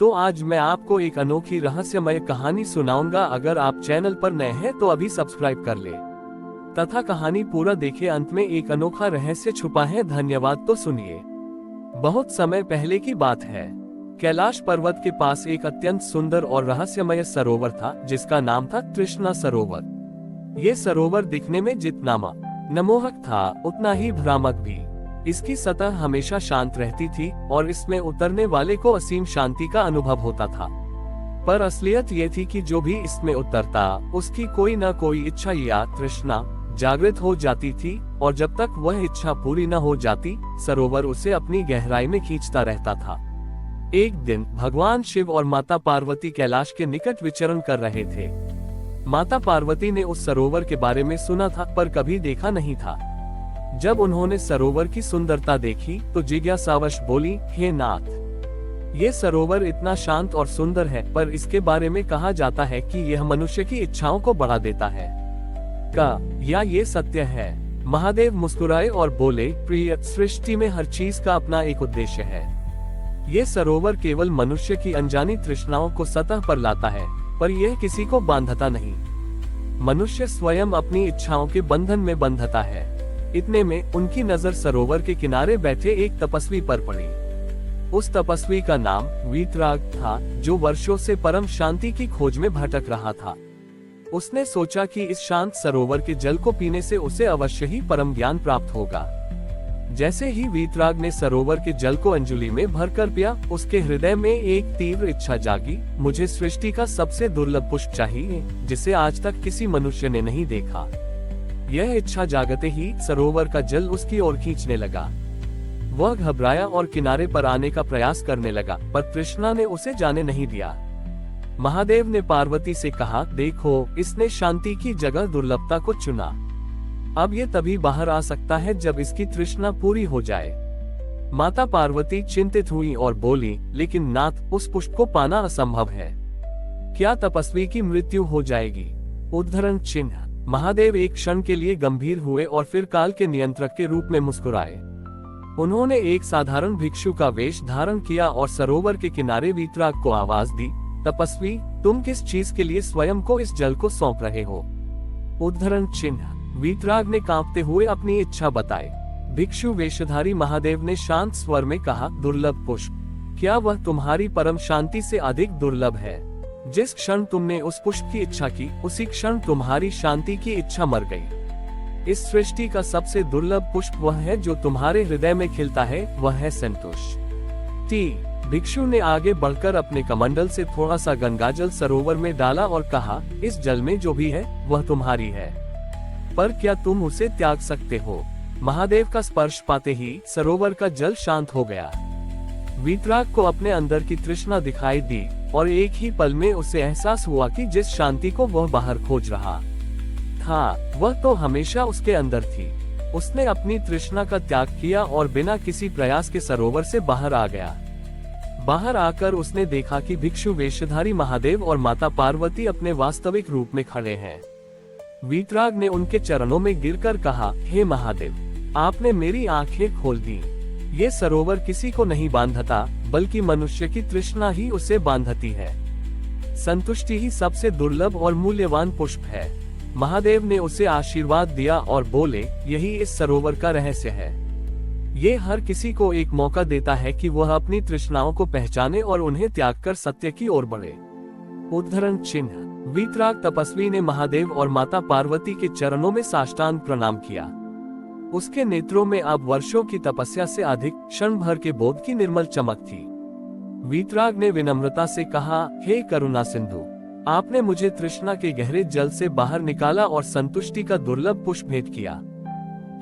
तो आज मैं आपको एक अनोखी रहस्यमय कहानी सुनाऊंगा। अगर आप चैनल पर नए हैं तो अभी सब्सक्राइब कर ले तथा कहानी पूरा देखें। अंत में एक अनोखा रहस्य छुपा है। धन्यवाद। तो सुनिए। बहुत समय पहले की बात है। कैलाश पर्वत के पास एक अत्यंत सुंदर और रहस्यमय सरोवर था, जिसका नाम था तृष्णा सरोवर। ये सरोवर दिखने में जितना मनमोहक था, उतना ही भ्रामक भी। इसकी सतह हमेशा शांत रहती थी और इसमें उतरने वाले को असीम शांति का अनुभव होता था। पर असलियत ये थी कि जो भी इसमें उतरता, उसकी कोई न कोई इच्छा या तृष्णा जागृत हो जाती थी, और जब तक वह इच्छा पूरी न हो जाती, सरोवर उसे अपनी गहराई में खींचता रहता था। एक दिन भगवान शिव और माता पार्वती कैलाश के निकट विचरण कर रहे थे। माता पार्वती ने उस सरोवर के बारे में सुना था, पर कभी देखा नहीं था। जब उन्होंने सरोवर की सुंदरता देखी तो जिज्ञासावश बोली, हे नाथ, ये सरोवर इतना शांत और सुंदर है, पर इसके बारे में कहा जाता है कि यह मनुष्य की इच्छाओं को बढ़ा देता है। या ये सत्य है? महादेव मुस्कुराए और बोले, प्रिय, सृष्टि में हर चीज का अपना एक उद्देश्य है। ये सरोवर केवल मनुष्य की अनजानी तृष्णाओं को सतह पर लाता है, पर यह किसी को बांधता नहीं। मनुष्य स्वयं अपनी इच्छाओं के बंधन में बंधता है। इतने में उनकी नजर सरोवर के किनारे बैठे एक तपस्वी पर पड़ी। उस तपस्वी का नाम वीतराग था, जो वर्षों से परम शांति की खोज में भटक रहा था। उसने सोचा कि इस शांत सरोवर के जल को पीने से उसे अवश्य ही परम ज्ञान प्राप्त होगा। जैसे ही वीतराग ने सरोवर के जल को अंजुलि में भरकर पिया, उसके हृदय में एक तीव्र इच्छा जागी। मुझे सृष्टि का सबसे दुर्लभ पुष्प चाहिए, जिसे आज तक किसी मनुष्य ने नहीं देखा। यह इच्छा जागते ही सरोवर का जल उसकी ओर खींचने लगा। वह घबराया और किनारे पर आने का प्रयास करने लगा, पर तृष्णा ने उसे जाने नहीं दिया। महादेव ने पार्वती से कहा, देखो, इसने शांति की जगह दुर्लभता को चुना। अब ये तभी बाहर आ सकता है जब इसकी तृष्णा पूरी हो जाए। माता पार्वती चिंतित हुई और बोली, लेकिन नाथ, उस पुष्प को पाना असंभव है। क्या तपस्वी की मृत्यु हो जाएगी? उद्धरण चिन्ह। महादेव एक क्षण के लिए गंभीर हुए और फिर काल के नियंत्रक के रूप में मुस्कुराए। उन्होंने एक साधारण भिक्षु का वेश धारण किया और सरोवर के किनारे वीतराग को आवाज दी, तपस्वी, तुम किस चीज के लिए स्वयं को इस जल को सौंप रहे हो? उद्धरण चिन्ह। वीतराग ने कांपते हुए अपनी इच्छा बताई। भिक्षु वेशधारी महादेव ने शांत स्वर में कहा, दुर्लभ पुष्प, क्या वह तुम्हारी परम शांति से अधिक दुर्लभ है? जिस क्षण तुमने उस पुष्प की इच्छा की, उसी क्षण तुम्हारी शांति की इच्छा मर गई। इस सृष्टि का सबसे दुर्लभ पुष्प वह है जो तुम्हारे हृदय में खिलता है, वह है संतुष्टि। भिक्षु ने आगे बढ़कर अपने कमंडल से थोड़ा सा गंगाजल सरोवर में डाला और कहा, इस जल में जो भी है वह तुम्हारी है, पर क्या तुम उसे त्याग सकते हो? महादेव का स्पर्श पाते ही सरोवर का जल शांत हो गया। वीतराग को अपने अंदर की तृष्णा दिखाई दी और एक ही पल में उसे एहसास हुआ कि जिस शांति को वह बाहर खोज रहा था, वह तो हमेशा उसके अंदर थी। उसने अपनी तृष्णा का त्याग किया और बिना किसी प्रयास के सरोवर से बाहर आ गया। बाहर आकर उसने देखा कि भिक्षु वेशधारी महादेव और माता पार्वती अपने वास्तविक रूप में खड़े हैं। वीतराग ने उनके चरणों में गिरकर कहा, हे महादेव, आपने मेरी आंखें खोल दी। ये सरोवर किसी को नहीं बांधता, बल्कि मनुष्य की तृष्णा ही उसे बांधती है। संतुष्टि ही सबसे दुर्लभ और मूल्यवान पुष्प है। महादेव ने उसे आशीर्वाद दिया और बोले, यही इस सरोवर का रहस्य है। ये हर किसी को एक मौका देता है कि वह अपनी तृष्णाओं को पहचाने और उन्हें त्याग कर सत्य की ओर बढ़े। उद्धरण चिन्ह। वीतराग तपस्वी ने महादेव और माता पार्वती के चरणों में साष्टांग प्रणाम किया। उसके नेत्रों में अब वर्षों की तपस्या से अधिक क्षण भर के बोध की निर्मल चमक थी। वीतराग ने विनम्रता से कहा, हे करुणा सिंधु, आपने मुझे तृष्णा के गहरे जल से बाहर निकाला और संतुष्टि का दुर्लभ पुष्प भेंट किया।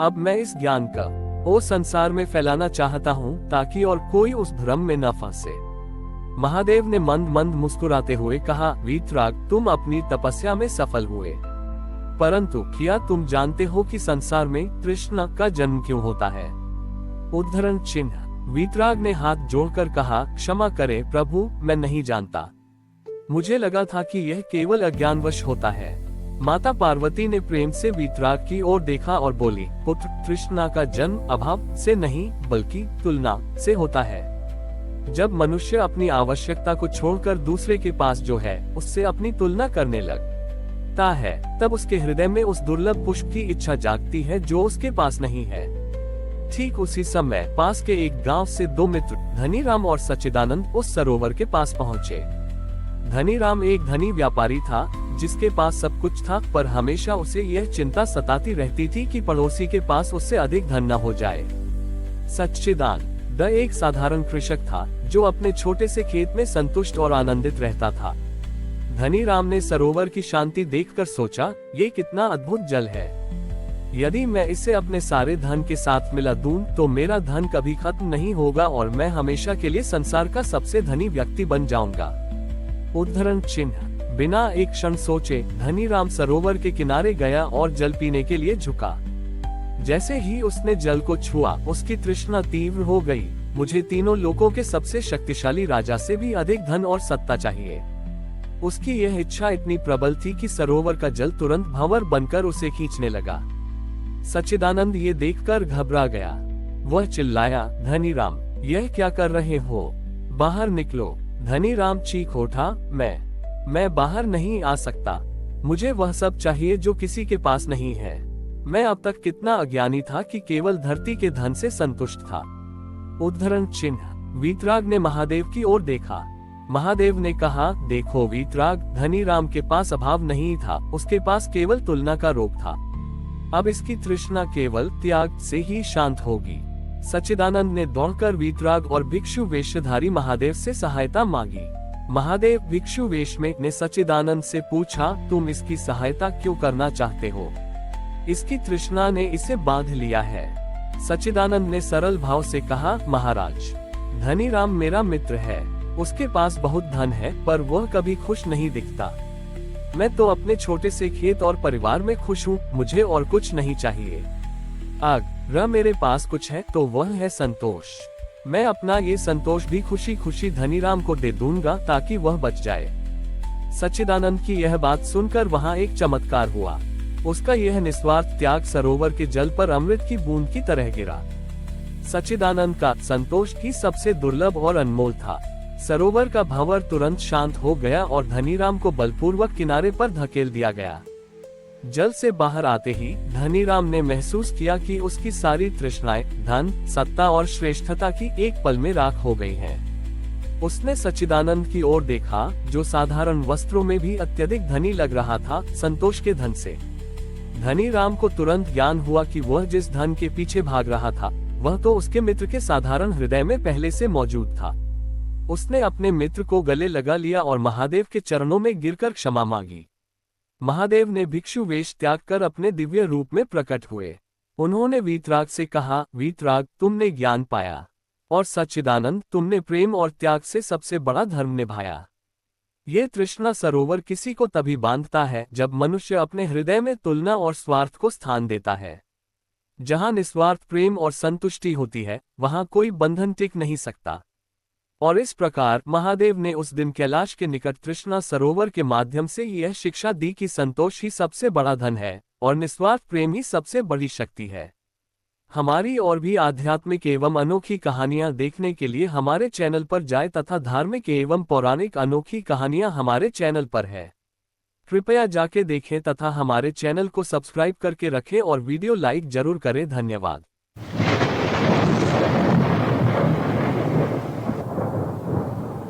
अब मैं इस ज्ञान का संसार में फैलाना चाहता हूँ, ताकि और कोई उस भ्रम में न फंसे। महादेव ने मंद मंद मुस्कुराते हुए कहा, वीतराग, तुम अपनी तपस्या में सफल हुए, परंतु क्या तुम जानते हो कि संसार में तृष्णा का जन्म क्यों होता है? उद्धरण चिन्ह। वीतराग ने हाथ जोड़कर कहा, क्षमा करें प्रभु, मैं नहीं जानता। मुझे लगा था कि यह केवल अज्ञानवश होता है। माता पार्वती ने प्रेम से वीतराग की ओर देखा और बोली, पुत्र, तृष्णा का जन्म अभाव से नहीं, बल्कि तुलना से होता है। जब मनुष्य अपनी आवश्यकता को छोड़कर दूसरे के पास जो है उससे अपनी तुलना करने लगता है, तब उसके हृदय में उस दुर्लभ पुष्प की इच्छा जागती है जो उसके पास नहीं है। ठीक उसी समय पास के एक गांव से दो मित्र धनीराम और सच्चिदानंद उस सरोवर के पास पहुंचे। धनीराम एक धनी व्यापारी था जिसके पास सब कुछ था, पर हमेशा उसे यह चिंता सताती रहती थी कि पड़ोसी के पास उससे अधिक धन न हो जाए। सच्चिदानंद एक साधारण कृषक था जो अपने छोटे से खेत में संतुष्ट और आनंदित रहता था। धनीराम ने सरोवर की शांति देखकर सोचा, ये कितना अद्भुत जल है। यदि मैं इसे अपने सारे धन के साथ मिला दूं तो मेरा धन कभी खत्म नहीं होगा और मैं हमेशा के लिए संसार का सबसे धनी व्यक्ति बन जाऊंगा। उद्धरण चिन्ह। बिना एक क्षण सोचे धनीराम सरोवर के किनारे गया और जल पीने के लिए झुका। जैसे ही उसने जल को छुआ उसकी तृष्णा तीव्र हो गई। मुझे तीनों लोकों के सबसे शक्तिशाली राजा से भी अधिक धन और सत्ता चाहिए। उसकी यह इच्छा इतनी प्रबल थी कि सरोवर का जल तुरंत भंवर बनकर उसे खींचने लगा। सच्चिदानंद ये देखकर घबरा गया। वह चिल्लाया, धनीराम, यह क्या कर रहे हो? बाहर निकलो। धनीराम चीख उठा, मैं बाहर नहीं आ सकता। मुझे वह सब चाहिए जो किसी के पास नहीं है। मैं अब तक कितना अज्ञानी था कि केवल धरती के धन से संतुष्ट था। उद्धरण चिन्ह। वीतराग ने महादेव की ओर देखा। महादेव ने कहा, देखो वीतराग, धनीराम के पास अभाव नहीं था, उसके पास केवल तुलना का रोग था। अब इसकी तृष्णा केवल त्याग से ही शांत होगी। सच्चिदानंद ने दौड़कर वीतराग और भिक्षु वेशधारी महादेव से सहायता मांगी। महादेव भिक्षु वेश में ने सच्चिदानंद से पूछा, तुम इसकी सहायता क्यों करना चाहते हो? इसकी तृष्णा ने इसे बांध लिया है। सच्चिदानंद ने सरल भाव से कहा, महाराज, धनीराम मेरा मित्र है। उसके पास बहुत धन है पर वह कभी खुश नहीं दिखता। मैं तो अपने छोटे से खेत और परिवार में खुश हूँ। मुझे और कुछ नहीं चाहिए। अगर मेरे पास कुछ है तो वह है संतोष। मैं अपना ये संतोष भी खुशी खुशी धनीराम को दे दूंगा ताकि वह बच जाए। सच्चिदानंद की यह बात सुनकर वहाँ एक चमत्कार हुआ। उसका यह निस्वार्थ त्याग सरोवर के जल पर अमृत की बूंद की तरह गिरा। सच्चिदानंद का संतोष ही सबसे दुर्लभ और अनमोल था। सरोवर का भंवर तुरंत शांत हो गया और धनीराम को बलपूर्वक किनारे पर धकेल दिया गया। जल से बाहर आते ही धनीराम ने महसूस किया कि उसकी सारी तृष्णाएं धन, सत्ता और श्रेष्ठता की एक पल में राख हो गई हैं। उसने सच्चिदानंद की ओर देखा जो साधारण वस्त्रों में भी अत्यधिक धनी लग रहा था, संतोष के धन से। धनीराम को तुरंत ज्ञान हुआ कि वह जिस धन के पीछे भाग रहा था वह तो उसके मित्र के साधारण हृदय में पहले से मौजूद था। उसने अपने मित्र को गले लगा लिया और महादेव के चरणों में गिरकर क्षमा मांगी। महादेव ने भिक्षु वेश त्याग कर अपने दिव्य रूप में प्रकट हुए। उन्होंने वीतराग से कहा, वीतराग, तुमने ज्ञान पाया, और सच्चिदानंद, तुमने प्रेम और त्याग से सबसे बड़ा धर्म निभाया। ये तृष्णा सरोवर किसी को तभी बांधता है जब मनुष्य अपने हृदय में तुलना और स्वार्थ को स्थान देता है। जहां निस्वार्थ प्रेम और संतुष्टि होती है वहां कोई बंधन टिक नहीं सकता। और इस प्रकार महादेव ने उस दिन कैलाश के निकट तृष्णा सरोवर के माध्यम से यह शिक्षा दी कि संतोष ही सबसे बड़ा धन है और निस्वार्थ प्रेम ही सबसे बड़ी शक्ति है। हमारी और भी आध्यात्मिक एवं अनोखी कहानियां देखने के लिए हमारे चैनल पर जाएं तथा धार्मिक एवं पौराणिक अनोखी कहानियां हमारे चैनल पर है। कृपया जाके देखें तथा हमारे चैनल को सब्सक्राइब करके रखें और वीडियो लाइक जरूर करें। धन्यवाद।